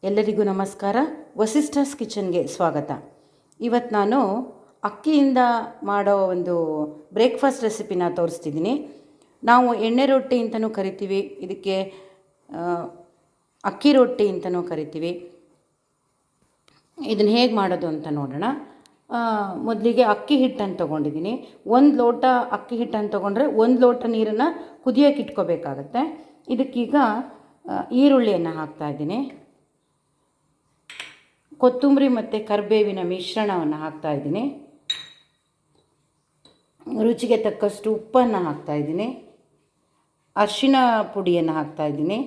ಎಲ್ಲರಿಗೂ ನಮಸ್ಕಾರ. ವಸಿಷ್ಠಸ್ ಕಿಚನ್ಗೆ ಸ್ವಾಗತ. ಇವತ್ತು ನಾನು ಅಕ್ಕಿಯಿಂದ ಮಾಡೋ ಒಂದು ಬ್ರೇಕ್ಫಾಸ್ಟ್ ರೆಸಿಪಿನ ತೋರಿಸ್ತಿದ್ದೀನಿ. ನಾವು ಎಣ್ಣೆ ರೊಟ್ಟಿ ಅಂತಲೂ ಕರಿತೀವಿ, ಇದಕ್ಕೆ ಅಕ್ಕಿ ರೊಟ್ಟಿ ಅಂತಲೂ ಕರಿತೀವಿ. ಇದನ್ನು ಹೇಗೆ ಮಾಡೋದು ಅಂತ ನೋಡೋಣ. ಮೊದಲಿಗೆ ಅಕ್ಕಿ ಹಿಟ್ಟನ್ನು ತೊಗೊಂಡಿದ್ದೀನಿ. 1 ಲೋಟ ಅಕ್ಕಿ ಹಿಟ್ಟನ್ನು ತೊಗೊಂಡ್ರೆ 1 ಲೋಟ ನೀರನ್ನು ಕುದಿಯೋಕೆ ಇಟ್ಕೋಬೇಕಾಗತ್ತೆ. ಇದಕ್ಕೀಗ ಈರುಳ್ಳಿಯನ್ನು ಹಾಕ್ತಾಯಿದ್ದೀನಿ, ಕೊತ್ತಂಬರಿ ಮತ್ತು ಕರಿಬೇವಿನ ಮಿಶ್ರಣವನ್ನು ಹಾಕ್ತಾಯಿದ್ದೀನಿ, ರುಚಿಗೆ ತಕ್ಕಷ್ಟು ಉಪ್ಪನ್ನು ಹಾಕ್ತಾಯಿದ್ದೀನಿ, ಅರಿಶಿನ ಪುಡಿಯನ್ನು ಹಾಕ್ತಾಯಿದ್ದೀನಿ,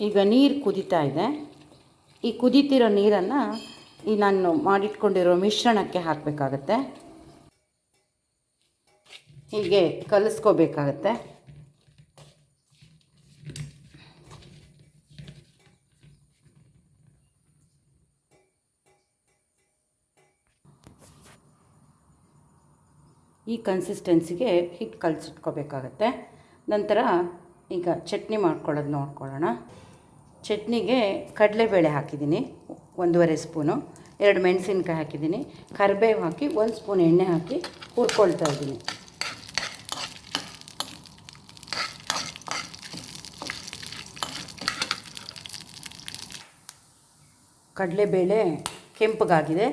ಈಗ ನೀರು ಕುದೀತಾ ಇದೆ. ಈ ಕುದೀತಿರೋ ನೀರನ್ನು ಈ ನಾನು ಮಾಡಿಟ್ಕೊಂಡಿರೋ ಮಿಶ್ರಣಕ್ಕೆ ಹಾಕಬೇಕಾಗತ್ತೆ. ಹೀಗೆ ಕಲಿಸ್ಕೋಬೇಕಾಗತ್ತೆ. ಈ ಕನ್ಸಿಸ್ಟೆನ್ಸಿಗೆ ಹಿಟ್ಟು ಕಲಸಿಟ್ಕೋಬೇಕಾಗತ್ತೆ. ನಂತರ ಈಗ ಚಟ್ನಿ ಮಾಡ್ಕೊಳ್ಳೋದು ನೋಡ್ಕೊಳ್ಳೋಣ. ಚಟ್ನಿಗೆ ಕಡಲೆಬೇಳೆ ಹಾಕಿದ್ದೀನಿ 1.5 ಸ್ಪೂನು, 2 ಮೆಣಸಿನ್ಕಾಯಿ ಹಾಕಿದ್ದೀನಿ, ಕರಿಬೇವು ಹಾಕಿ 1 ಸ್ಪೂನ್ ಎಣ್ಣೆ ಹಾಕಿ ಹುರ್ಕೊಳ್ತಾ ಇದ್ದೀನಿ. ಕಡಲೆಬೇಳೆ ಕೆಂಪಗಾಗಿದೆ.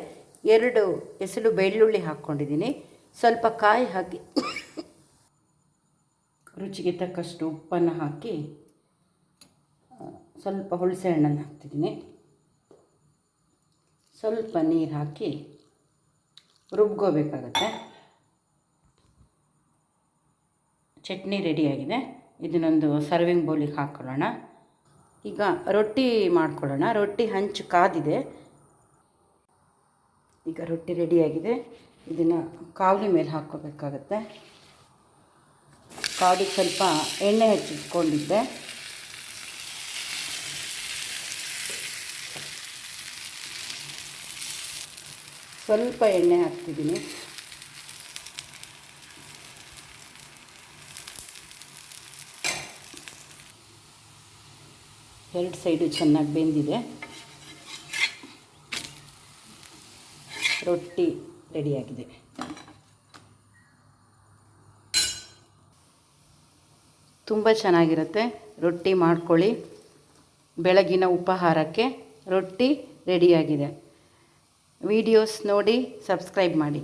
2 ಎಸಳು ಬೆಳ್ಳುಳ್ಳಿ ಹಾಕ್ಕೊಂಡಿದ್ದೀನಿ, ಸ್ವಲ್ಪ ಕಾಯಿ ಹಾಕಿ ರುಚಿಗೆ ತಕ್ಕಷ್ಟು ಉಪ್ಪನ್ನು ಹಾಕಿ ಸ್ವಲ್ಪ ಹುಣಸೆ ಹಣ್ಣನ್ನು ಹಾಕ್ತಿದ್ದೀನಿ, ಸ್ವಲ್ಪ ನೀರು ಹಾಕಿ ರುಬ್ಕೋಬೇಕಾಗತ್ತೆ. ಚಟ್ನಿ ರೆಡಿಯಾಗಿದೆ. ಇದನ್ನೊಂದು ಸರ್ವಿಂಗ್ ಬೌಲಿಗೆ ಹಾಕ್ಕೊಳ್ಳೋಣ. ಈಗ ರೊಟ್ಟಿ ಮಾಡ್ಕೊಳ್ಳೋಣ. ರೊಟ್ಟಿ ಹಂಚು ಕಾದಿದೆ. ಈಗ ರೊಟ್ಟಿ ರೆಡಿಯಾಗಿದೆ. ಇದನ್ನು ಕಾವಲಿ ಮೇಲೆ ಹಾಕ್ಕೋಬೇಕಾಗತ್ತೆ. ಕಾವಲಿಗೆ ಸ್ವಲ್ಪ ಎಣ್ಣೆ ಹಚ್ಚಿಟ್ಕೊಂಡಿದ್ದೆ. ಸ್ವಲ್ಪ ಎಣ್ಣೆ ಹಾಕ್ತಿದ್ದೀನಿ. ಎರಡು ಸೈಡು ಚೆನ್ನಾಗಿ ಬೆಂದಿದೆ. ರೊಟ್ಟಿ ರೆಡಿಯಾಗಿದೆ. ತುಂಬ ಚೆನ್ನಾಗಿರುತ್ತೆ. ರೊಟ್ಟಿ ಮಾಡ್ಕೊಳ್ಳಿ. ಬೆಳಗಿನ ಉಪಹಾರಕ್ಕೆ ರೊಟ್ಟಿ ರೆಡಿಯಾಗಿದೆ. ವಿಡಿಯೋಸ್ ನೋಡಿ ಸಬ್ಸ್ಕ್ರೈಬ್ ಮಾಡಿ.